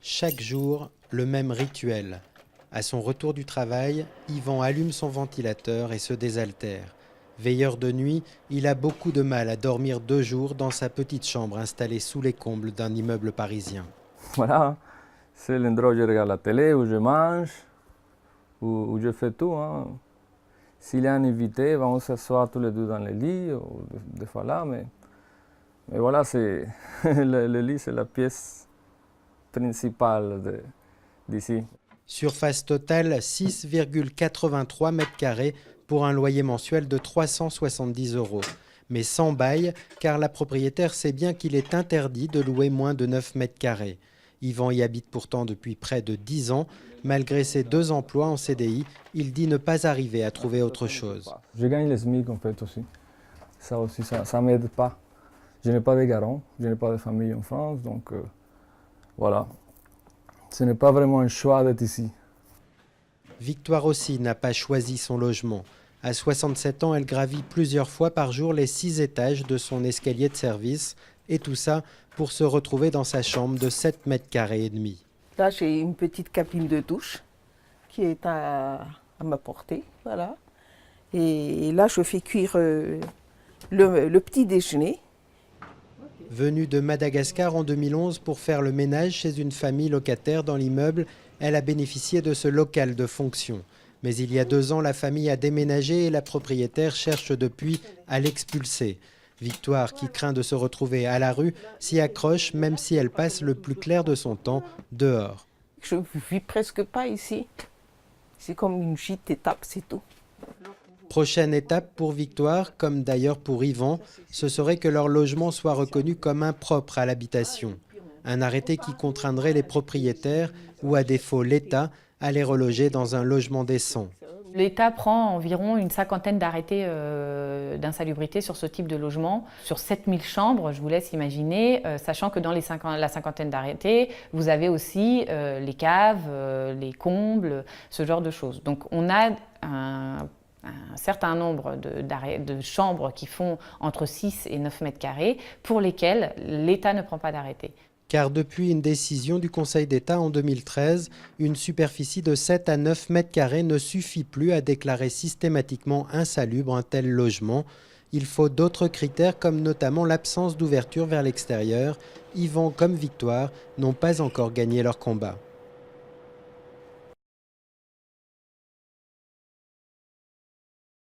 Chaque jour, le même rituel. À son retour du travail, Yvan allume son ventilateur et se désaltère. Veilleur de nuit, il a beaucoup de mal à dormir 2 jours dans sa petite chambre installée sous les combles d'un immeuble parisien. Voilà, c'est l'endroit où je regarde la télé, où je mange, où je fais tout. Hein. S'il y a un invité, on s'assoit tous les deux dans le lit, ou des fois là, mais voilà, c'est le lit, c'est la pièce principale d'ici. Surface totale 6,83 m² pour un loyer mensuel de 370 €. Mais sans bail, car la propriétaire sait bien qu'il est interdit de louer moins de 9 m². Yvan y habite pourtant depuis près de 10 ans. Malgré ses 2 emplois en CDI, il dit ne pas arriver à trouver autre chose. Je gagne le SMIC en fait aussi. Ça aussi, ça m'aide pas. Je n'ai pas de garant, je n'ai pas de famille en France, donc voilà. Ce n'est pas vraiment un choix d'être ici. Victoire aussi n'a pas choisi son logement. À 67 ans, elle gravit plusieurs fois par jour les 6 étages de son escalier de service. Et tout ça pour se retrouver dans sa chambre de 7,5 m². Là, j'ai une petite cabine de douche qui est à ma portée. Voilà. Et là, je fais cuire le petit déjeuner. Venue de Madagascar en 2011 pour faire le ménage chez une famille locataire dans l'immeuble, elle a bénéficié de ce local de fonction. Mais il y a 2 ans, la famille a déménagé et la propriétaire cherche depuis à l'expulser. Victoire, qui craint de se retrouver à la rue, s'y accroche même si elle passe le plus clair de son temps dehors. Je ne vis presque pas ici. C'est comme une gîte étape, c'est tout. Prochaine étape pour Victoire, comme d'ailleurs pour Yvan, ce serait que leur logement soit reconnu comme impropre à l'habitation. Un arrêté qui contraindrait les propriétaires, ou à défaut l'État, à les reloger dans un logement décent. L'État prend environ une 50aine d'arrêtés d'insalubrité sur ce type de logement. Sur 7000 chambres, je vous laisse imaginer, sachant que dans la 50aine d'arrêtés, vous avez aussi les caves, les combles, ce genre de choses. Donc on a un certain nombre de chambres qui font entre 6 et 9 m² pour lesquelles l'État ne prend pas d'arrêté. Car depuis une décision du Conseil d'État en 2013, une superficie de 7 à 9 m² ne suffit plus à déclarer systématiquement insalubre un tel logement. Il faut d'autres critères comme notamment l'absence d'ouverture vers l'extérieur. Yvan comme Victoire n'ont pas encore gagné leur combat.